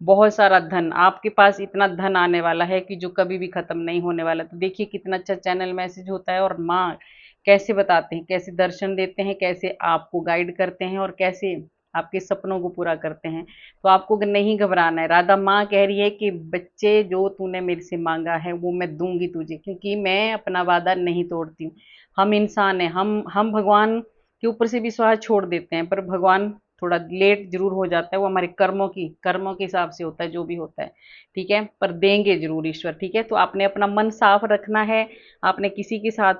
बहुत सारा धन, आपके पास इतना धन आने वाला है कि जो कभी भी खत्म नहीं होने वाला। तो देखिए कितना अच्छा चैनल मैसेज होता है, और माँ कैसे बताते हैं, कैसे दर्शन देते हैं, कैसे आपको गाइड करते हैं, और कैसे आपके सपनों को पूरा करते हैं। तो आपको नहीं घबराना है। राधा माँ कह रही है कि बच्चे, जो तूने मेरे से मांगा है वो मैं दूंगी तुझे, क्योंकि मैं अपना वादा नहीं तोड़ती हूँ। हम इंसान हैं, हम भगवान के ऊपर से विश्वास छोड़ देते हैं, पर भगवान थोड़ा लेट जरूर हो जाता है, वो हमारे कर्मों के हिसाब से होता है जो भी होता है। ठीक है, पर देंगे जरूर ईश्वर। ठीक है, तो आपने अपना मन साफ रखना है, आपने किसी के साथ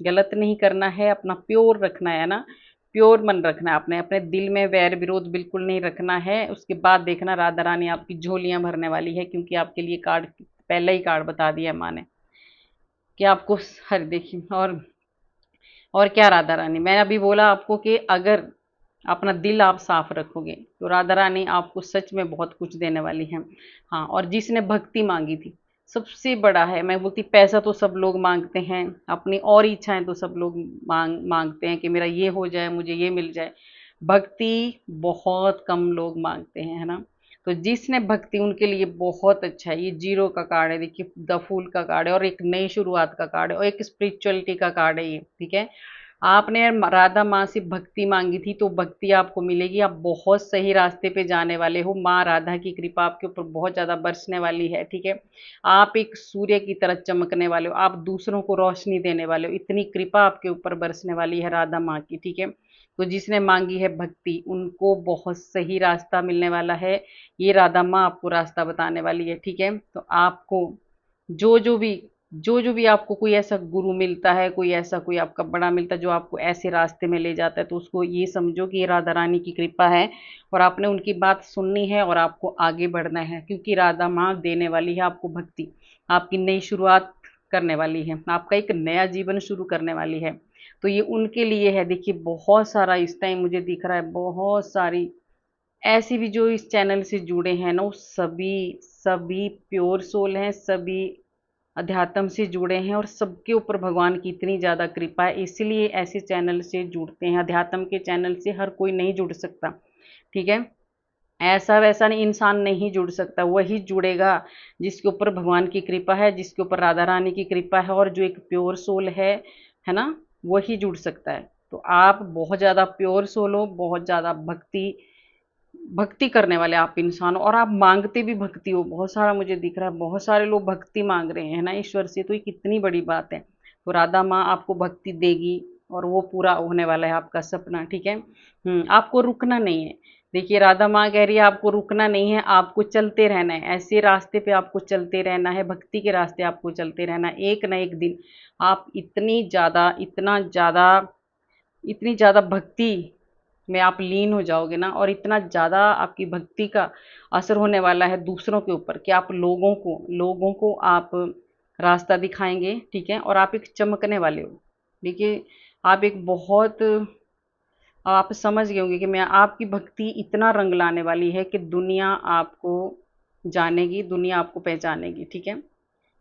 गलत नहीं करना है, अपना प्योर रखना है ना, प्योर मन रखना है आपने, अपने दिल में वैर विरोध बिल्कुल नहीं रखना है। उसके बाद देखना राधा रानी आपकी झोलियां भरने वाली है, क्योंकि आपके लिए कार्ड, पहले ही कार्ड बता दिया माँ ने कि आपको, हर देखिए। और क्या राधा रानी, मैंने अभी बोला आपको कि अगर अपना दिल आप साफ रखोगे तो राधा रानी आपको सच में बहुत कुछ देने वाली है। हाँ, और जिसने भक्ति मांगी थी, सबसे बड़ा है, मैं बोलती पैसा तो सब लोग मांगते हैं, अपनी और इच्छाएं तो सब लोग मांगते हैं कि मेरा ये हो जाए, मुझे ये मिल जाए। भक्ति बहुत कम लोग मांगते हैं, है ना। तो जिसने भक्ति, उनके लिए बहुत अच्छा है। ये जीरो का कार्ड है, देखिए द फूल का कार्ड है, और एक नई शुरुआत का कार्ड है, और एक स्पिरिचुअलिटी का कार्ड है ये। ठीक है, आपने राधा माँ से भक्ति मांगी थी तो भक्ति आपको मिलेगी, आप बहुत सही रास्ते पे जाने वाले हो। माँ राधा की कृपा आपके ऊपर बहुत ज्यादा बरसने वाली है। ठीक है, आप एक सूर्य की तरह चमकने वाले हो, आप दूसरों को रोशनी देने वाले हो, इतनी कृपा आपके ऊपर बरसने वाली है राधा माँ की। ठीक है, तो जिसने मांगी है भक्ति, उनको बहुत सही रास्ता मिलने वाला है। ये राधा माँ आपको रास्ता बताने वाली है। ठीक है, तो आपको जो जो भी जो भी आपको कोई ऐसा गुरु मिलता है, कोई ऐसा कोई आपका बड़ा मिलता है जो आपको ऐसे रास्ते में ले जाता है, तो उसको ये समझो कि ये राधा रानी की कृपा है, और आपने उनकी बात सुननी है और आपको आगे बढ़ना है, क्योंकि राधा माँ देने वाली है आपको भक्ति, आपकी नई शुरुआत करने वाली है, आपका एक नया जीवन शुरू करने वाली है। तो ये उनके लिए है। देखिए बहुत सारा इस टाइम मुझे दिख रहा है, बहुत सारी ऐसे भी जो इस चैनल से जुड़े हैं ना, वो सभी सभी प्योर सोल हैं, सभी अध्यात्म से जुड़े हैं, और सबके ऊपर भगवान की इतनी ज़्यादा कृपा है, इसलिए ऐसे चैनल से जुड़ते हैं। अध्यात्म के चैनल से हर कोई नहीं जुड़ सकता। ठीक है, ऐसा वैसा नहीं इंसान नहीं जुड़ सकता, वही जुड़ेगा जिसके ऊपर भगवान की कृपा है, जिसके ऊपर राधा रानी की कृपा है, और जो एक प्योर सोल है ना, वही जुड़ सकता है। तो आप बहुत ज़्यादा प्योर सोल हो, बहुत ज़्यादा भक्ति भक्ति करने वाले आप इंसान हो, और आप मांगते भी भक्ति हो। बहुत सारा मुझे दिख रहा है, बहुत सारे लोग भक्ति मांग रहे हैं ना ईश्वर से, तो ये कितनी बड़ी बात है। तो राधा माँ आपको भक्ति देगी, और वो पूरा होने वाला है आपका सपना। ठीक है, आपको रुकना नहीं है। देखिए राधा माँ कह रही है आपको रुकना नहीं है, आपको चलते रहना है, ऐसे रास्ते पे आपको चलते रहना है, भक्ति के रास्ते आपको चलते रहना है। एक ना एक दिन आप इतनी ज़्यादा भक्ति में आप लीन हो जाओगे ना, और इतना ज़्यादा आपकी भक्ति का असर होने वाला है दूसरों के ऊपर, कि आप लोगों को आप रास्ता दिखाएंगे। ठीक है, और आप एक चमकने वाले हो। देखिए आप एक बहुत, आप समझ गए होंगे कि मैं, आपकी भक्ति इतना रंग लाने वाली है कि दुनिया आपको जानेगी, दुनिया आपको पहचानेगी। ठीक है,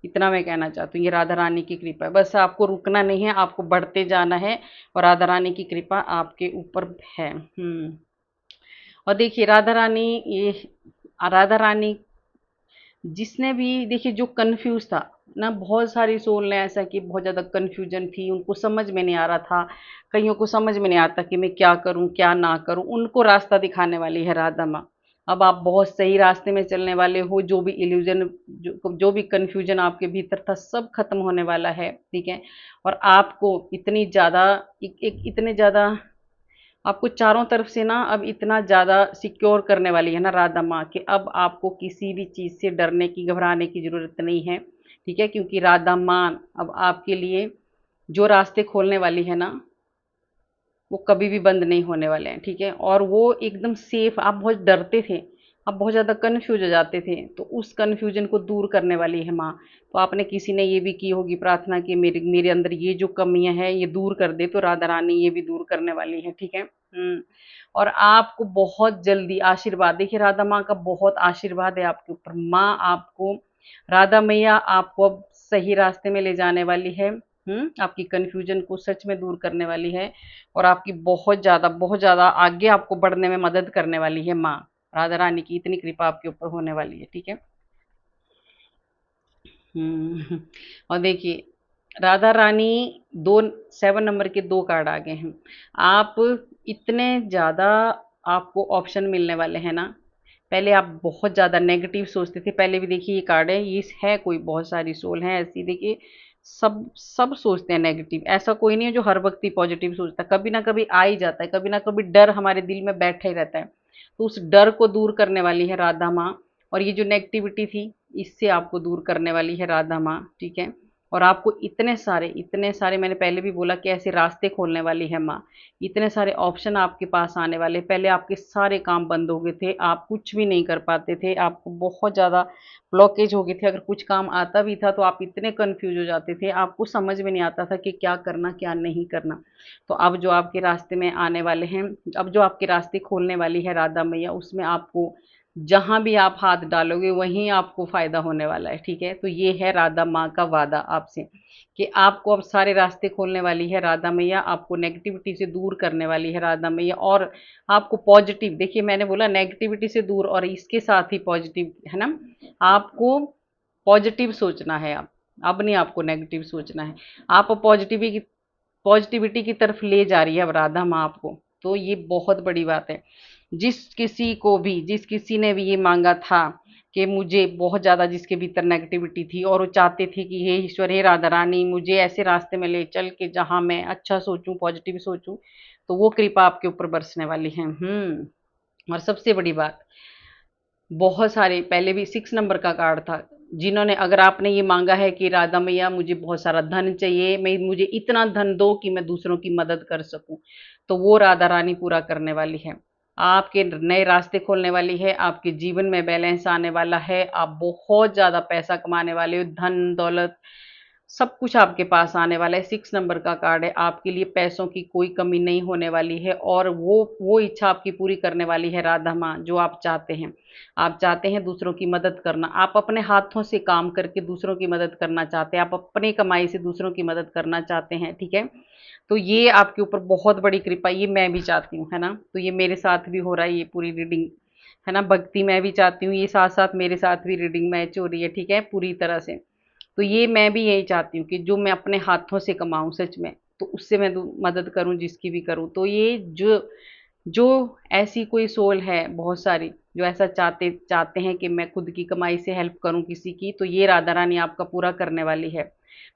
इतना मैं कहना चाहती हूँ। ये राधा रानी की कृपा है, बस आपको रुकना नहीं है, आपको बढ़ते जाना है, और राधा रानी की कृपा आपके ऊपर है। और देखिए राधा रानी जिसने भी, देखिए जो कंफ्यूज था ना, बहुत सारी सोल ने ऐसा कि बहुत ज़्यादा कंफ्यूजन थी, उनको समझ में नहीं आ रहा था, कईयों को समझ में नहीं आता कि मैं क्या करूं क्या ना करूं, उनको रास्ता दिखाने वाली है राधा माँ। अब आप बहुत सही रास्ते में चलने वाले हो, जो भी इल्यूजन, जो भी कंफ्यूजन आपके भीतर था, सब खत्म होने वाला है। ठीक है, और आपको इतनी ज़्यादा, इतने ज़्यादा आपको चारों तरफ से ना अब इतना ज़्यादा सिक्योर करने वाली है ना राधा माँ, कि अब आपको किसी भी चीज़ से डरने की, घबराने की ज़रूरत नहीं है। ठीक है, क्योंकि राधा माँ अब आपके लिए जो रास्ते खोलने वाली है ना, वो कभी भी बंद नहीं होने वाले हैं। ठीक है, और वो एकदम सेफ, आप बहुत डरते थे, आप बहुत ज़्यादा कन्फ्यूज हो जाते थे, तो उस कन्फ्यूजन को दूर करने वाली है माँ। तो आपने किसी ने ये भी की होगी प्रार्थना कि मेरे मेरे अंदर ये जो कमियां हैं ये दूर कर दे, तो राधा रानी ये भी दूर करने वाली है। ठीक है, और आपको बहुत जल्दी आशीर्वाद, देखिए राधा माँ का बहुत आशीर्वाद है आपके ऊपर। माँ आपको, राधा मैया आपको अब सही रास्ते में ले जाने वाली है। आपकी कन्फ्यूजन को सच में दूर करने वाली है, और आपकी बहुत ज़्यादा आगे आपको बढ़ने में मदद करने वाली है माँ। राधा रानी की इतनी कृपा आपके ऊपर होने वाली है, ठीक है। और देखिए राधा रानी दो 7 नंबर के 2 कार्ड आ गए हैं। आप इतने ज़्यादा आपको ऑप्शन मिलने वाले हैं ना। पहले आप बहुत ज़्यादा नेगेटिव सोचते थे, पहले भी देखिए ये कार्ड है, ये है कोई बहुत सारी सोल हैं ऐसी, देखिए सब सब सोचते हैं नेगेटिव, ऐसा कोई नहीं है जो हर वक्त ही पॉजिटिव सोचता है, कभी ना कभी आ ही जाता है, कभी ना कभी डर हमारे दिल में बैठा ही रहता है। तो उस डर को दूर करने वाली है राधा माँ, और ये जो नेगेटिविटी थी इससे आपको दूर करने वाली है राधा माँ, ठीक है। और आपको इतने सारे मैंने पहले भी बोला कि ऐसे रास्ते खोलने वाली है माँ, इतने सारे ऑप्शन आपके पास आने वाले। पहले आपके सारे काम बंद हो गए थे, आप कुछ भी नहीं कर पाते थे, आपको बहुत ज़्यादा ब्लॉकेज हो गए थे, अगर कुछ काम आता भी था तो आप इतने कंफ्यूज हो जाते थे, आपको समझ में नहीं आता था कि क्या करना क्या नहीं करना। तो अब जो आपके रास्ते में आने वाले हैं, अब जो आपके रास्ते खोलने वाली है राधा मैया, उसमें आपको जहाँ भी आप हाथ डालोगे वहीं आपको फ़ायदा होने वाला है, ठीक है। तो ये है राधा माँ का वादा आपसे कि आपको अब सारे रास्ते खोलने वाली है राधा मैया, आपको नेगेटिविटी से दूर करने वाली है राधा मैया, और आपको पॉजिटिव, देखिए मैंने बोला नेगेटिविटी से दूर और इसके साथ ही पॉजिटिव, है ना। आपको पॉजिटिव सोचना है, अब नहीं आपको नेगेटिव सोचना है। आप पॉजिटिविटी की तरफ ले जा रही है अब राधा माँ आपको, तो ये बहुत बड़ी बात है। जिस किसी ने भी ये मांगा था कि मुझे बहुत ज़्यादा, जिसके भीतर नेगेटिविटी थी और वो चाहते थे कि हे ईश्वर, हे राधा रानी, मुझे ऐसे रास्ते में ले चल के जहाँ मैं अच्छा सोचूं, पॉजिटिव सोचूं, तो वो कृपा आपके ऊपर बरसने वाली है। और सबसे बड़ी बात, बहुत सारे पहले भी 6 नंबर का कार्ड था, जिन्होंने, अगर आपने ये मांगा है कि राधा मैया मुझे बहुत सारा धन चाहिए, मैं मुझे इतना धन दो कि मैं दूसरों की मदद कर सकूं, तो वो राधा रानी पूरा करने वाली है। आपके नए रास्ते खोलने वाली है, आपके जीवन में बैलेंस आने वाला है, आप बहुत ज़्यादा पैसा कमाने वाले हो, धन दौलत सब कुछ आपके पास आने वाला है। 6 नंबर का कार्ड है, आपके लिए पैसों की कोई कमी नहीं होने वाली है, और वो इच्छा आपकी पूरी करने वाली है राधा माँ जो आप चाहते हैं। आप चाहते हैं दूसरों की मदद करना, आप अपने हाथों से काम करके दूसरों की मदद करना चाहते हैं, आप अपनी कमाई से दूसरों की मदद करना चाहते हैं, ठीक है। तो ये आपके ऊपर बहुत बड़ी कृपा, ये मैं भी चाहती हूँ, है ना। तो ये मेरे साथ भी हो रहा है, ये पूरी रीडिंग, है ना, भक्ति मैं भी चाहती हूँ, ये साथ साथ मेरे साथ भी रीडिंग मैच हो रही है, ठीक है, पूरी तरह से। तो ये मैं भी यही चाहती हूँ कि जो मैं अपने हाथों से कमाऊँ सच में, तो उससे मैं मदद करूँ जिसकी भी करूँ। तो ये जो जो ऐसी कोई सोल है बहुत सारी जो ऐसा चाहते चाहते हैं कि मैं खुद की कमाई से हेल्प करूं किसी की, तो ये राधा रानी आपका पूरा करने वाली है।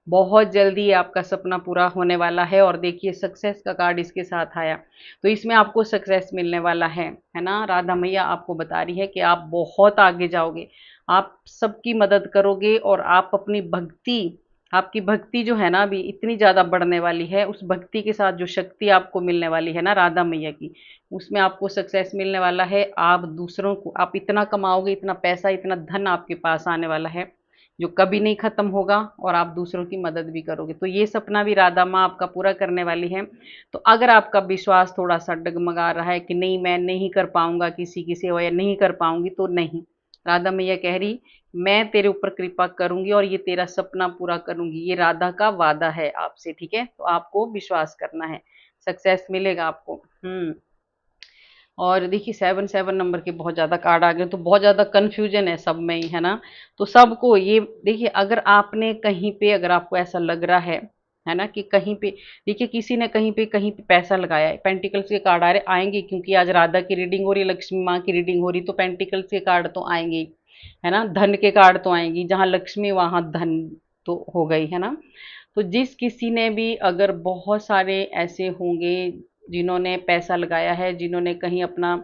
बहुत जल्दी आपका सपना पूरा होने वाला है, और देखिए सक्सेस का कार्ड इसके साथ आया, तो इसमें आपको सक्सेस मिलने वाला है ना। राधा मैया आपको बता रही है कि आप बहुत आगे जाओगे, आप सबकी मदद करोगे, और आप अपनी भक्ति, आपकी भक्ति जो है ना अभी इतनी ज़्यादा बढ़ने वाली है, उस भक्ति के साथ जो शक्ति आपको मिलने वाली है ना राधा मैया की, उसमें आपको सक्सेस मिलने वाला है। आप दूसरों को, आप इतना कमाओगे, इतना पैसा, इतना धन आपके पास आने वाला है जो कभी नहीं खत्म होगा, और आप दूसरों की मदद भी करोगे। तो ये सपना भी राधा माँ आपका पूरा करने वाली है। तो अगर आपका विश्वास थोड़ा सा डगमगा रहा है कि नहीं मैं नहीं कर पाऊंगा किसी की सेवा, या नहीं कर पाऊंगी, तो नहीं, राधा मैया कह रही मैं तेरे ऊपर कृपा करूंगी और ये तेरा सपना पूरा करूंगी, ये राधा का वादा है आपसे, ठीक है। तो आपको विश्वास करना है, सक्सेस मिलेगा आपको। और देखिए 7 नंबर के बहुत ज़्यादा कार्ड आ गए, तो बहुत ज़्यादा कन्फ्यूजन है सब में ही, है ना। तो सबको ये देखिए, अगर आपने कहीं पे, अगर आपको ऐसा लग रहा है ना, कि कहीं पे, देखिए किसी ने कहीं पे पैसा लगाया है, पेंटिकल्स के कार्ड आ रहे आएंगे, क्योंकि आज राधा की रीडिंग हो रही, लक्ष्मी माँ की रीडिंग हो रही, तो पेंटिकल्स के कार्ड तो आएंगे ही, है ना। धन के कार्ड तो आएंगी, जहाँ लक्ष्मी वहाँ धन तो हो गई, है ना। तो जिस किसी ने भी, अगर बहुत सारे ऐसे होंगे जिन्होंने पैसा लगाया है, जिन्होंने कहीं अपना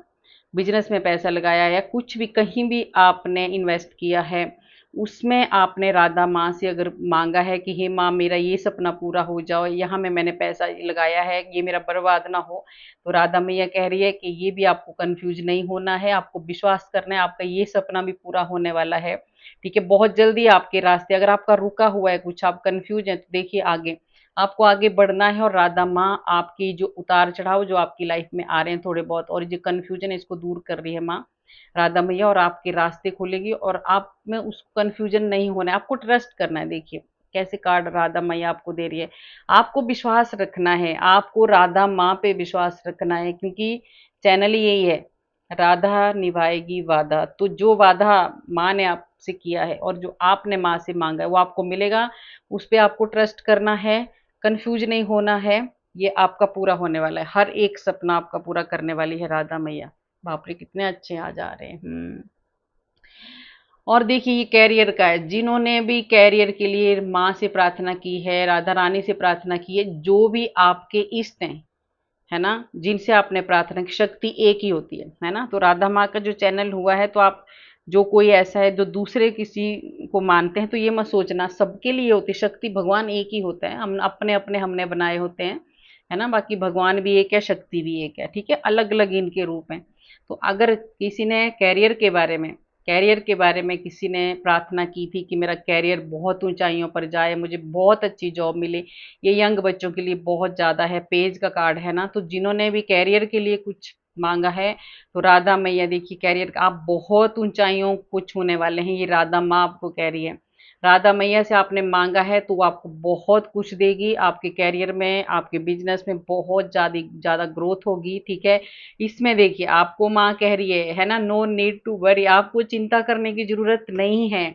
बिजनेस में पैसा लगाया है, या कुछ भी कहीं भी आपने इन्वेस्ट किया है, उसमें आपने राधा माँ से अगर मांगा है कि हे माँ मेरा ये सपना पूरा हो जाओ, यहाँ में मैंने पैसा लगाया है, ये मेरा बर्बाद ना हो, तो राधा मैया कह रही है कि ये भी आपको कंफ्यूज नहीं होना है, आपको विश्वास करना है, आपका ये सपना भी पूरा होने वाला है, ठीक है। बहुत जल्दी आपके रास्ते, अगर आपका रुका हुआ है कुछ, आप कंफ्यूज हैं, तो देखिए आगे आपको आगे बढ़ना है, और राधा माँ आपकी जो उतार चढ़ाव जो आपकी लाइफ में आ रहे हैं थोड़े बहुत, और जो कंफ्यूजन है इसको दूर कर रही है माँ राधा मैया, और आपके रास्ते खोलेगी, और आप में उसको कंफ्यूजन नहीं होना है, आपको ट्रस्ट करना है। देखिए कैसे कार्ड राधा मैया आपको दे रही है, आपको विश्वास रखना है, आपको राधा माँ पे विश्वास रखना है, क्योंकि चैनल ही यही है राधा निभाएगी वादा। तो जो वादा माँ ने आपसे किया है और जो आपने माँ से मांगा है वो आपको मिलेगा। उस पे आपको ट्रस्ट करना है, कंफ्यूज नहीं होना है। ये आपका पूरा होने वाला है, हर एक सपना आपका पूरा करने वाली है राधा मैया। बाप रे कितने अच्छे आ जा रहे हैं। और देखिए ये कैरियर का है, जिन्होंने भी कैरियर के लिए माँ से प्रार्थना की है, राधा रानी से प्रार्थना की है, जो भी आपके इष्ट हैं, है ना, जिनसे आपने प्रार्थना की, शक्ति एक ही होती है ना। तो राधा माँ का जो चैनल हुआ है, तो आप जो कोई ऐसा है जो दूसरे किसी को मानते हैं, तो ये मत सोचना, सबके लिए होती है शक्ति, भगवान एक ही होता है, हम अपने अपने हमने बनाए होते हैं, है ना। बाकी भगवान भी एक है, शक्ति भी एक है, ठीक है, अलग अलग इनके रूप हैं। तो अगर किसी ने कैरियर के बारे में किसी ने प्रार्थना की थी कि मेरा कैरियर बहुत ऊंचाइयों पर जाए, मुझे बहुत अच्छी जॉब मिले, ये यंग बच्चों के लिए बहुत ज़्यादा है, पेज का कार्ड है ना। तो जिन्होंने भी कैरियर के लिए कुछ मांगा है, तो राधा मैया देखिए कैरियर का आप बहुत ऊंचाइयों को छूने वाले हैं, ये राधा माँ आपको कह रही है। राधा मैया से आपने मांगा है तो वो आपको बहुत कुछ देगी, आपके कैरियर में, आपके बिजनेस में बहुत ज़्यादा ज़्यादा ग्रोथ होगी, ठीक है। इसमें देखिए आपको माँ कह रही है ना, नो नीड टू वरी, आपको चिंता करने की ज़रूरत नहीं है,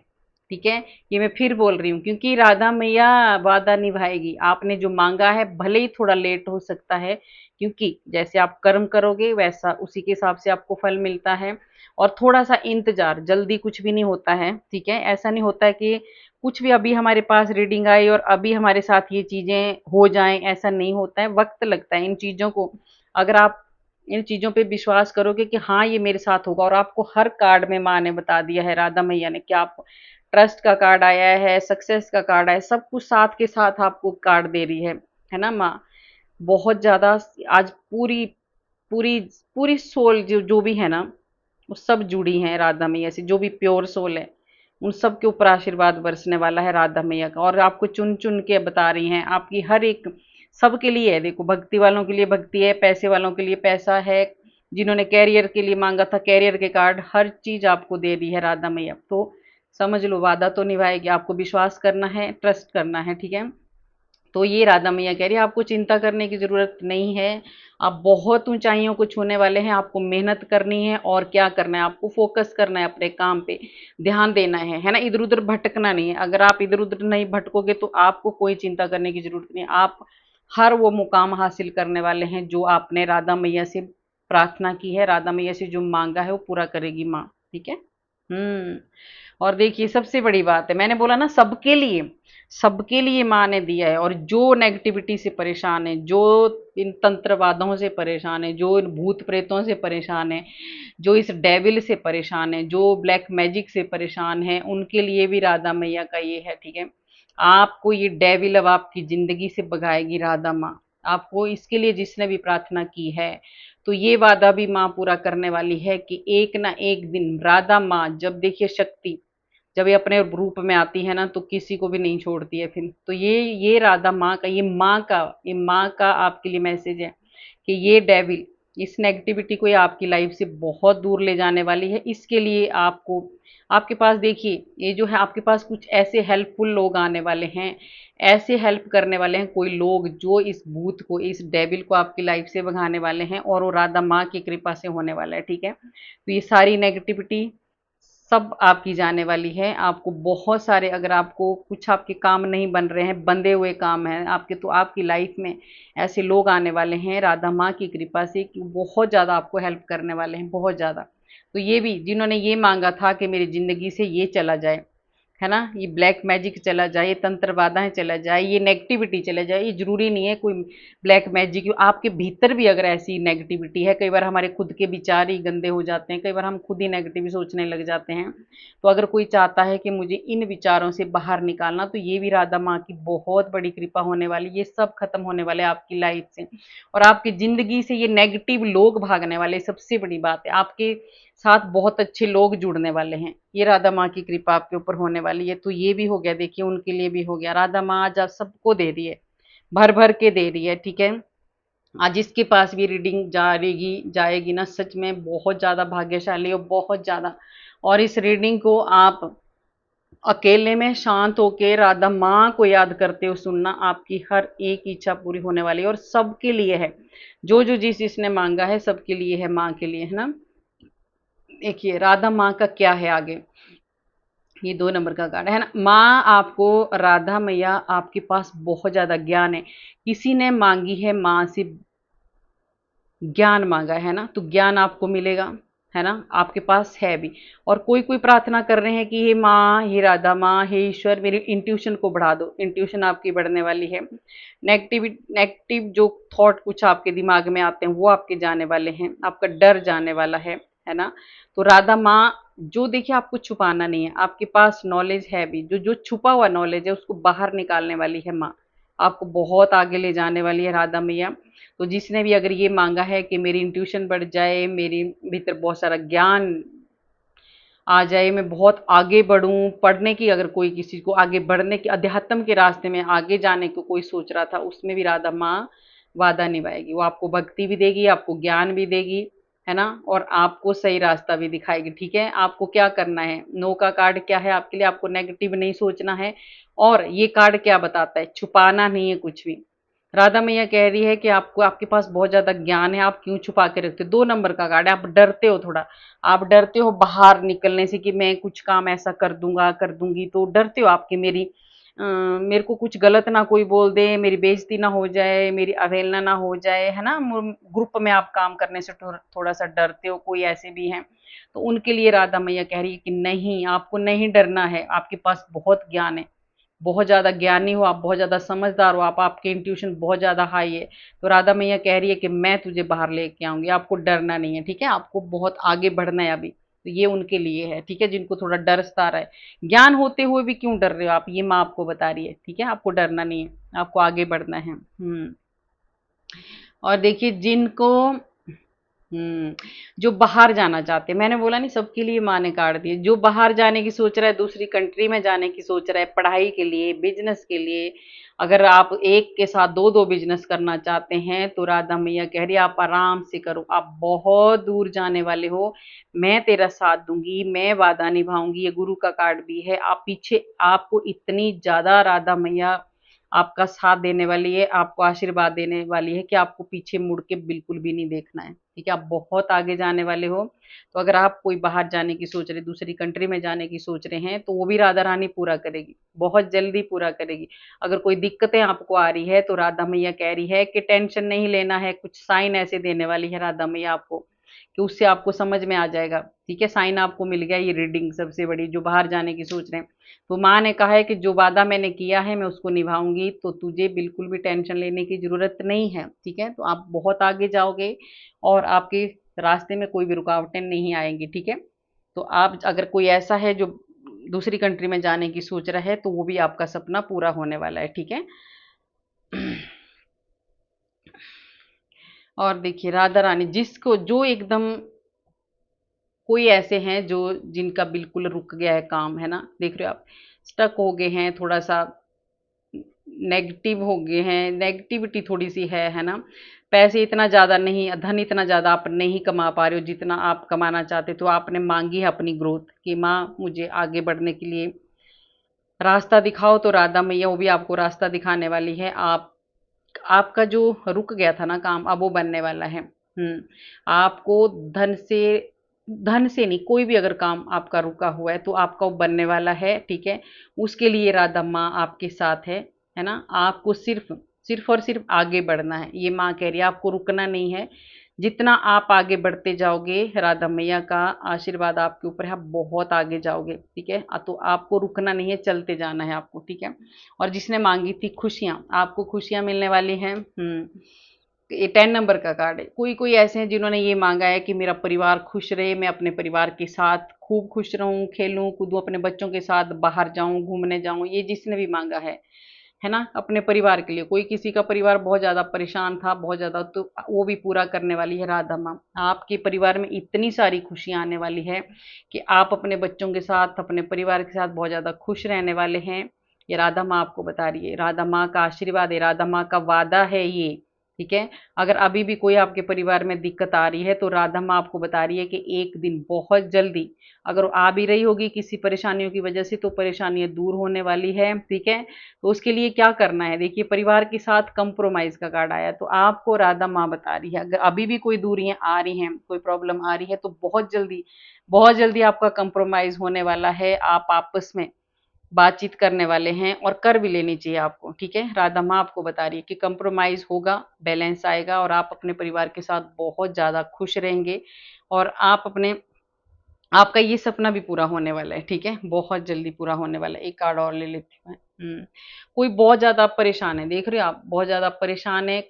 ठीक है। ये मैं फिर बोल रही हूँ, क्योंकि राधा मैया वादा निभाएगी। आपने जो मांगा है भले ही थोड़ा लेट हो सकता है, क्योंकि जैसे आप कर्म करोगे वैसा उसी के हिसाब से आपको फल मिलता है। और थोड़ा सा इंतजार, जल्दी कुछ भी नहीं होता है, ठीक है। ऐसा नहीं होता है कि कुछ भी अभी हमारे पास रीडिंग आई और अभी हमारे साथ ये चीजें हो जाएं, ऐसा नहीं होता है, वक्त लगता है इन चीजों को। अगर आप इन चीजों पे विश्वास करोगे कि हाँ ये मेरे साथ होगा, और आपको हर कार्ड में माँ ने बता दिया है, राधा मैया ने, कि आप ट्रस्ट का कार्ड आया है, सक्सेस का कार्ड आया है, सब कुछ साथ के साथ आपको कार्ड दे रही है ना माँ। बहुत ज्यादा आज पूरी पूरी पूरी सोल जो जो भी है ना, वो सब जुड़ी हैं राधा मैया से, जो भी प्योर सोल है उन सब के ऊपर आशीर्वाद बरसने वाला है राधा मैया का। और आपको चुन चुन के बता रही हैं, आपकी हर एक, सबके लिए है, देखो भक्ति वालों के लिए भक्ति है, पैसे वालों के लिए पैसा है, जिन्होंने कैरियर के लिए मांगा था कैरियर के कार्ड, हर चीज आपको दे दी है राधा मैया। तो समझ लो वादा तो निभाएगी, आपको विश्वास करना है, ट्रस्ट करना है, ठीक है। तो ये राधा मैया कह रही है आपको चिंता करने की ज़रूरत नहीं है, आप बहुत ऊंचाइयों को छूने वाले हैं। आपको मेहनत करनी है और क्या करना है, आपको फोकस करना है अपने काम पे, ध्यान देना है ना, इधर उधर भटकना नहीं है। अगर आप इधर उधर नहीं भटकोगे तो आपको कोई चिंता करने की ज़रूरत नहीं है। आप हर वो मुकाम हासिल करने वाले हैं जो आपने राधा मैया से प्रार्थना की है, राधा मैया से जो मांगा है वो पूरा करेगी माँ, ठीक है। हम्म। और देखिए सबसे बड़ी बात है, मैंने बोला ना सबके लिए माँ ने दिया है। और जो नेगेटिविटी से परेशान है, जो इन तंत्रवादों से परेशान है, जो इन भूत प्रेतों से परेशान है, जो इस डेविल से परेशान है, जो ब्लैक मैजिक से परेशान है, उनके लिए भी राधा मैया का ये है, ठीक है। आपको ये डेविल अब आपकी जिंदगी से भगाएगी राधा माँ। आपको इसके लिए जिसने भी प्रार्थना की है, तो ये वादा भी माँ पूरा करने वाली है कि एक ना एक दिन राधा माँ, जब देखिए शक्ति जब ये अपने रूप में आती है ना, तो किसी को भी नहीं छोड़ती है फिर। तो ये राधा माँ का, ये माँ का आपके लिए मैसेज है कि ये डेविल, इस नेगेटिविटी को ये आपकी लाइफ से बहुत दूर ले जाने वाली है। इसके लिए आपको, आपके पास देखिए ये जो है, आपके पास कुछ ऐसे हेल्पफुल लोग आने वाले हैं, ऐसे हेल्प करने वाले हैं कोई लोग, जो इस भूत को, इस डेविल को आपकी लाइफ से भगाने वाले हैं, और वो राधा माँ की कृपा से होने वाला है, ठीक है। तो ये सारी नेगेटिविटी सब आपकी जाने वाली है। आपको बहुत सारे, अगर आपको कुछ आपके काम नहीं बन रहे हैं, बंधे हुए काम हैं आपके, तो आपकी लाइफ में ऐसे लोग आने वाले हैं राधा माँ की कृपा से कि बहुत ज़्यादा आपको हेल्प करने वाले हैं, बहुत ज़्यादा। तो ये भी जिन्होंने ये मांगा था कि मेरी ज़िंदगी से ये चला जाए, है ना, ये ब्लैक मैजिक चला जाए, ये तंत्र बाधाएं चला जाए, ये नेगेटिविटी चला जाए, ये जरूरी नहीं है कोई ब्लैक मैजिक, आपके भीतर भी अगर ऐसी नेगेटिविटी है, कई बार हमारे खुद के विचार ही गंदे हो जाते हैं, कई बार हम खुद ही नेगेटिव सोचने लग जाते हैं। तो अगर कोई चाहता है कि मुझे इन विचारों से बाहर निकालना, तो ये भी राधा माँ की बहुत बड़ी कृपा होने वाली, ये सब खत्म होने वाले आपकी लाइफ से, और आपकी जिंदगी से ये नेगेटिव लोग भागने वाले। सबसे बड़ी बात है, आपके साथ बहुत अच्छे लोग जुड़ने वाले हैं, ये राधा माँ की कृपा आपके ऊपर होने वाली है। तो ये भी हो गया, देखिए उनके लिए भी हो गया, राधा माँ आज आप सबको दे रही है, भर भर के दे रही है, ठीक है। आज जिसके पास भी रीडिंग जाएगी ना, सच में बहुत ज्यादा भाग्यशाली और बहुत ज्यादा। और इस रीडिंग को आप अकेले में शांत होके राधा माँ को याद करते हो सुनना, आपकी हर एक इच्छा पूरी होने वाली है, और सबके लिए है, जो जो जिस जिसने मांगा है सबके लिए है, माँ के लिए, है ना। देखिए राधा माँ का क्या है आगे, ये 2 नंबर का कार्ड है ना। माँ आपको, राधा मैया आपके पास बहुत ज्यादा ज्ञान है। किसी ने मांगी है माँ से ज्ञान मांगा है ना, तो ज्ञान आपको मिलेगा, है ना, आपके पास है भी। और कोई कोई प्रार्थना कर रहे हैं कि हे माँ, हे राधा माँ, हे ईश्वर, मेरी इंट्यूशन को बढ़ा दो। इंट्यूशन आपकी बढ़ने वाली है। नेगेटिव जो थॉट कुछ आपके दिमाग में आते हैं वो आपके जाने वाले हैं, आपका डर जाने वाला है ना। तो राधा माँ, जो देखिए आपको छुपाना नहीं है, आपके पास नॉलेज है भी, जो जो छुपा हुआ नॉलेज है उसको बाहर निकालने वाली है माँ। आपको बहुत आगे ले जाने वाली है राधा मैया। तो जिसने भी अगर ये मांगा है कि मेरी इंट्यूशन बढ़ जाए, मेरे भीतर बहुत सारा ज्ञान आ जाए, मैं बहुत आगे बढ़ूं, पढ़ने की, अगर कोई किसी को आगे बढ़ने की, अध्यात्म के रास्ते में आगे जाने को कोई सोच रहा था, उसमें भी राधा माँ वादा निभाएगी। वो आपको भक्ति भी देगी, आपको ज्ञान भी देगी, है ना, और आपको सही रास्ता भी दिखाएगी। ठीक है, आपको क्या करना है, नो का कार्ड क्या है आपके लिए, आपको नेगेटिव नहीं सोचना है। और ये कार्ड क्या बताता है, छुपाना नहीं है कुछ भी। राधा मैया कह रही है कि आपको, आपके पास बहुत ज्यादा ज्ञान है, आप क्यों छुपा के रखते हो। 2 नंबर का कार्ड है, आप डरते हो थोड़ा, आप डरते हो बाहर निकलने से कि मैं कुछ काम ऐसा कर दूंगा, कर दूंगी, तो डरते हो आपकी मेरी मेरे को कुछ गलत ना कोई बोल दे, मेरी बेइज्जती ना हो जाए, मेरी अवहेलना ना हो जाए, है ना। ग्रुप में आप काम करने से थोड़ा सा डरते हो, कोई ऐसे भी हैं। तो उनके लिए राधा मैया कह रही है कि नहीं, आपको नहीं डरना है, आपके पास बहुत ज्ञान है, बहुत ज़्यादा ज्ञानी हो आप, बहुत ज़्यादा समझदार हो आप, आपके इंट्यूशन बहुत ज़्यादा हाई है। तो राधा मैया कह रही है कि मैं तुझे बाहर लेके आऊंगी, आपको डरना नहीं है। ठीक है, आपको बहुत आगे बढ़ना है अभी। तो ये उनके लिए है, ठीक है, जिनको थोड़ा डर सता रहा है, ज्ञान होते हुए भी क्यों डर रहे हो आप, ये माँ आपको बता रही है। ठीक है, आपको डरना नहीं है, आपको आगे बढ़ना है। और देखिए जिनको जो बाहर जाना चाहते हैं, मैंने बोला नहीं सबके लिए माँ ने कार्ड दिए। जो बाहर जाने की सोच रहा है, दूसरी कंट्री में जाने की सोच रहा है, पढ़ाई के लिए, बिजनेस के लिए, अगर आप एक के साथ दो दो बिजनेस करना चाहते हैं, तो राधा मैया कह रही है आप आराम से करो, आप बहुत दूर जाने वाले हो, मैं तेरा साथ दूंगी, मैं वादा निभाऊंगी। ये गुरु का कार्ड भी है। आप पीछे, आपको इतनी ज्यादा राधा मैया आपका साथ देने वाली है, आपको आशीर्वाद देने वाली है कि आपको पीछे मुड़ के बिल्कुल भी नहीं देखना है। ठीक है, आप बहुत आगे जाने वाले हो। तो अगर आप कोई बाहर जाने की सोच रहे, दूसरी कंट्री में जाने की सोच रहे हैं, तो वो भी राधा रानी पूरा करेगी, बहुत जल्दी पूरा करेगी। अगर कोई दिक्कतें आपको आ रही है, तो राधा मैया कह रही है कि टेंशन नहीं लेना है, कुछ साइन ऐसे देने वाली है राधा मैया आपको कि उससे आपको समझ में आ जाएगा। ठीक है, साइन आपको मिल गया, ये रीडिंग सबसे बड़ी, जो बाहर जाने की सोच रहे हैं। तो माँ ने कहा है कि जो वादा मैंने किया है मैं उसको निभाऊंगी, तो तुझे बिल्कुल भी टेंशन लेने की जरूरत नहीं है। ठीक है, तो आप बहुत आगे जाओगे और आपके रास्ते में कोई भी रुकावटें नहीं आएंगी। ठीक है, तो आप, अगर कोई ऐसा है जो दूसरी कंट्री में जाने की सोच रहा है, तो वो भी आपका सपना पूरा होने वाला है। ठीक है। और देखिए राधा रानी, जिसको जो एकदम, कोई ऐसे हैं जो, जिनका बिल्कुल रुक गया है काम, है ना, देख रहे हो आप, स्टक हो गए हैं, थोड़ा सा नेगेटिव हो गए हैं, नेगेटिविटी थोड़ी सी है ना। पैसे इतना ज़्यादा नहीं, धन इतना ज़्यादा आप नहीं कमा पा रहे हो जितना आप कमाना चाहते, तो आपने मांगी है अपनी ग्रोथ कि माँ मुझे आगे बढ़ने के लिए रास्ता दिखाओ। तो राधा मैया वो भी आपको रास्ता दिखाने वाली है। आप, आपका जो रुक गया था ना काम, अब वो बनने वाला है। आपको धन से, धन से नहीं, कोई भी अगर काम आपका रुका हुआ है तो आपका वो बनने वाला है। ठीक है, उसके लिए राधा माँ आपके साथ है ना। आपको सिर्फ, सिर्फ और सिर्फ आगे बढ़ना है, ये माँ कह रही है, आपको रुकना नहीं है। जितना आप आगे बढ़ते जाओगे, राधा मैया का आशीर्वाद आपके ऊपर है, आप बहुत आगे जाओगे। ठीक है, तो आपको रुकना नहीं है, चलते जाना है आपको। ठीक है, और जिसने मांगी थी खुशियां, आपको खुशियां मिलने वाली हैं। ये 10 नंबर का कार्ड है। कोई कोई ऐसे हैं जिन्होंने ये मांगा है कि मेरा परिवार खुश रहे, मैं अपने परिवार के साथ खूब खुश रहूं, खेलूं कूदूं, अपने बच्चों के साथ बाहर जाऊं, घूमने जाऊं, ये जिसने भी मांगा है ना, अपने परिवार के लिए। कोई किसी का परिवार बहुत ज्यादा परेशान था, बहुत ज्यादा, तो वो भी पूरा करने वाली है राधा माँ। आपके परिवार में इतनी सारी खुशियां आने वाली है कि आप अपने बच्चों के साथ, अपने परिवार के साथ बहुत ज्यादा खुश रहने वाले हैं। ये राधा माँ आपको बता रही है, राधा माँ का आशीर्वाद है, राधा माँ का वादा है ये। ठीक है। अगर अभी भी कोई आपके परिवार में दिक्कत आ रही है तो राधा माँ आपको बता रही है कि एक दिन बहुत जल्दी अगर आ भी रही होगी किसी परेशानियों की वजह से तो परेशानियां दूर होने वाली है। ठीक है। तो उसके लिए क्या करना है, देखिए परिवार के साथ कंप्रोमाइज का कार्ड आया तो आपको राधा माँ बता रही है अगर अभी भी कोई दूरियां आ रही हैं, कोई प्रॉब्लम आ रही है तो बहुत जल्दी आपका कंप्रोमाइज होने वाला है। आप आपस में बातचीत करने वाले हैं और कर भी लेनी चाहिए आपको। ठीक है। राधा माँ आपको बता रही है कि कंप्रोमाइज होगा, बैलेंस आएगा और आप अपने परिवार के साथ बहुत ज्यादा खुश रहेंगे और आपका ये सपना भी पूरा होने वाला है। ठीक है। बहुत जल्दी पूरा होने वाला है। एक कार्ड और ले लेती हूँ मैं। कोई बहुत ज्यादा परेशान है, देख रहे हो आप, बहुत ज्यादा परेशान है।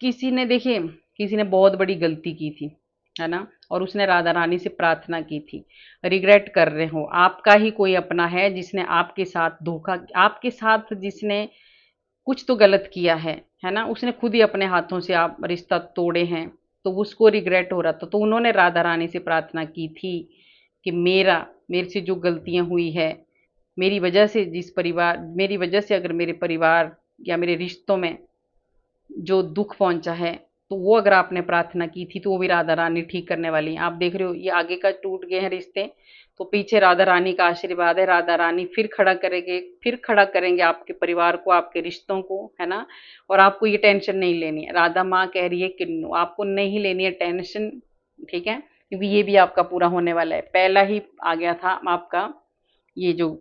किसी ने देखिए किसी ने बहुत बड़ी गलती की थी, है ना, और उसने राधा रानी से प्रार्थना की थी, रिग्रेट कर रहे हो। आपका ही कोई अपना है जिसने आपके साथ धोखा, आपके साथ जिसने कुछ तो गलत किया है ना, उसने खुद ही अपने हाथों से आप रिश्ता तोड़े हैं, तो उसको रिग्रेट हो रहा था। तो उन्होंने राधा रानी से प्रार्थना की थी कि मेरे से जो गलतियां हुई है, मेरी वजह से अगर मेरे परिवार या मेरे रिश्तों में जो दुख पहुंचा है, तो वो अगर आपने प्रार्थना की थी तो वो भी राधा रानी ठीक करने वाली हैं। आप देख रहे हो ये आगे का टूट गए हैं रिश्ते, तो पीछे राधा रानी का आशीर्वाद है। राधा रानी फिर खड़ा करेंगे आपके परिवार को, आपके रिश्तों को, है ना। और आपको ये टेंशन नहीं लेनी है। राधा माँ कह रही है कि आपको नहीं लेनी है टेंशन। ठीक है। क्योंकि ये भी आपका पूरा होने वाला है। पहला ही आ गया था आपका, ये जो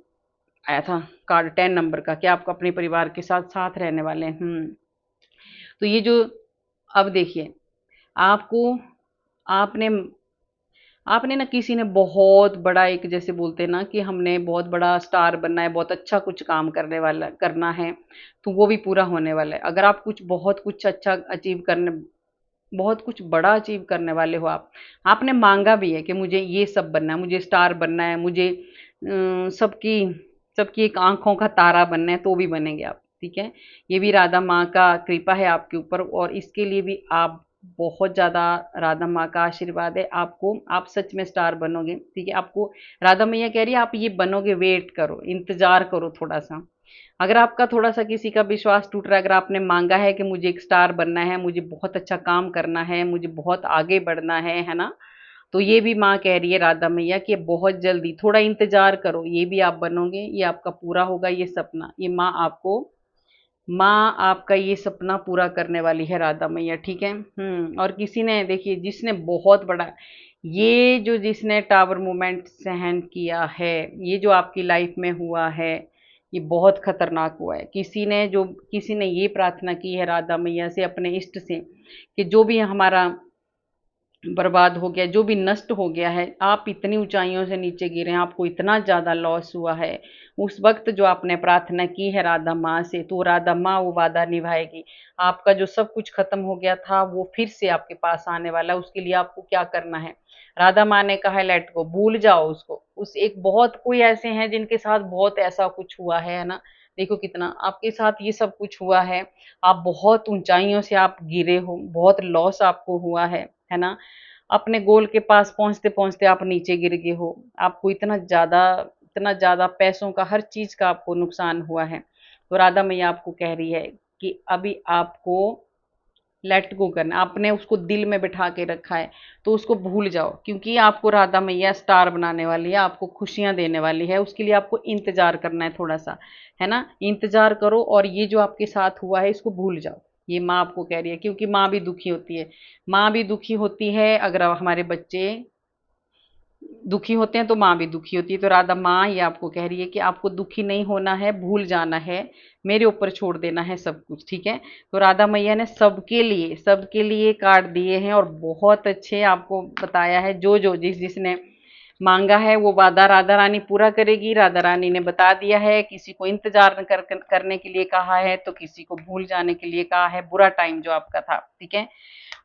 आया था कार्ड 10 नंबर का, कि आपको अपने परिवार के साथ साथ रहने वाले हैं। तो ये जो, अब देखिए आपको, आपने आपने ना किसी ने बहुत बड़ा, एक जैसे बोलते हैं ना कि हमने बहुत बड़ा स्टार बनना है, बहुत अच्छा कुछ काम करना है, तो वो भी पूरा होने वाला है। अगर आप बहुत कुछ अच्छा अचीव करने, बहुत कुछ बड़ा अचीव करने वाले हो आप, आपने मांगा भी है कि मुझे ये सब बनना है, मुझे स्टार बनना है, मुझे सबकी सबकी एक आंखों का तारा बनना है, तो भी बनेंगे आप। ठीक है। ये भी राधा माँ का कृपा है आपके ऊपर और इसके लिए भी आप बहुत ज्यादा, राधा माँ का आशीर्वाद है आपको, आप सच में स्टार बनोगे। ठीक है। आपको राधा मैया कह रही है आप ये बनोगे, वेट करो, इंतजार करो थोड़ा सा। अगर आपका थोड़ा सा किसी का विश्वास टूट रहा है, अगर आपने मांगा है कि मुझे एक स्टार बनना है, मुझे बहुत अच्छा काम करना है, मुझे बहुत आगे बढ़ना है ना, तो ये भी माँ कह रही है राधा मैया कि बहुत जल्दी, थोड़ा इंतजार करो, ये भी आप बनोगे, ये आपका पूरा होगा ये सपना। ये माँ आपका ये सपना पूरा करने वाली है राधा मैया। ठीक है। और किसी ने देखिए, जिसने बहुत बड़ा, जिसने टावर मूवमेंट सहन किया है, ये जो आपकी लाइफ में हुआ है, ये बहुत खतरनाक हुआ है। किसी ने ये प्रार्थना की है राधा मैया से, अपने इष्ट से, कि जो भी हमारा बर्बाद हो गया, जो भी नष्ट हो गया है, आप इतनी ऊंचाइयों से नीचे गिरे हैं, आपको इतना ज्यादा लॉस हुआ है, उस वक्त जो आपने प्रार्थना की है राधा माँ से, तो राधा माँ वो वादा निभाएगी। आपका जो सब कुछ खत्म हो गया था वो फिर से आपके पास आने वाला है। उसके लिए आपको क्या करना है, राधा माँ ने कहा है लेट गो, भूल जाओ उसको। उस एक बहुत कोई ऐसे हैं जिनके साथ बहुत ऐसा कुछ हुआ है ना, देखो कितना आपके साथ ये सब कुछ हुआ है, आप बहुत ऊंचाइयों से आप गिरे हो, बहुत लॉस आपको हुआ है ना, अपने गोल के पास पहुंचते पहुंचते आप नीचे गिर गए हो, आपको इतना ज्यादा पैसों का, हर चीज का आपको नुकसान हुआ है। तो राधा मैया आपको कह रही है कि अभी आपको लेट गो करना, आपने उसको दिल में बिठा के रखा है तो उसको भूल जाओ, क्योंकि आपको राधा मैया स्टार बनाने वाली है, आपको खुशियां देने वाली है। उसके लिए आपको इंतजार करना है थोड़ा सा, है ना, इंतजार करो और ये जो आपके साथ हुआ है इसको भूल जाओ। ये माँ आपको कह रही है, क्योंकि माँ भी दुखी होती है, माँ भी दुखी होती है। अगर हमारे बच्चे दुखी होते हैं तो माँ भी दुखी होती है। तो राधा माँ ये आपको कह रही है कि आपको दुखी नहीं होना है, भूल जाना है, मेरे ऊपर छोड़ देना है सब कुछ। ठीक है। तो राधा मैया ने सबके लिए कार्ड दिए हैं और बहुत अच्छे आपको बताया है, जिस जिसने मांगा है वो वादा राधा रानी पूरा करेगी। राधा रानी ने बता दिया है, किसी को इंतजार करने के लिए कहा है, तो किसी को भूल जाने के लिए कहा है, बुरा टाइम जो आपका था। ठीक है।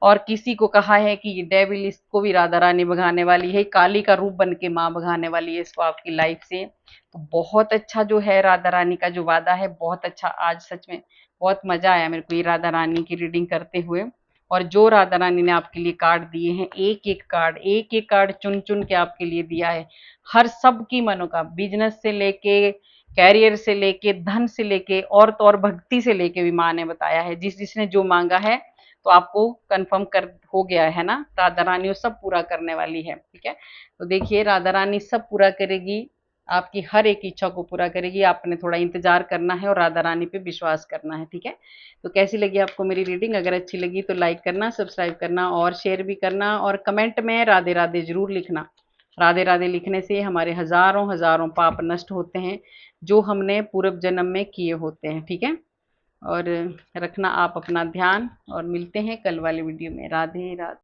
और किसी को कहा है कि ये डेविल, इसको भी राधा रानी भगाने वाली है, काली का रूप बन के माँ भगाने वाली है इसको आपकी लाइफ से। तो बहुत अच्छा जो है राधा रानी का जो वादा है, बहुत अच्छा। आज सच में बहुत मजा आया मेरे को ये राधा रानी की रीडिंग करते हुए। और जो राधा रानी ने आपके लिए कार्ड दिए हैं, एक एक कार्ड चुन चुन के आपके लिए दिया है, हर सब की बिजनेस से लेके कैरियर से लेके, धन से लेके, और तो और भक्ति से लेके भी माँ ने बताया है। जिसने जो मांगा है तो आपको कंफर्म कर हो गया है ना, राधा रानी वो सब पूरा करने वाली है। ठीक है, तो देखिए राधा रानी सब पूरा करेगी, आपकी हर एक इच्छा को पूरा करेगी। आपने थोड़ा इंतजार करना है और राधा रानी पे विश्वास करना है। ठीक है, तो कैसी लगी आपको मेरी रीडिंग? अगर अच्छी लगी तो लाइक करना, सब्सक्राइब करना और शेयर भी करना, और कमेंट में राधे राधे जरूर लिखना। राधे राधे लिखने से हमारे हजारों हजारों पाप नष्ट होते हैं जो हमने पूर्व जन्म में किए होते हैं। ठीक है, और रखना आप अपना ध्यान, और मिलते हैं कल वाली वीडियो में। राधे राधे।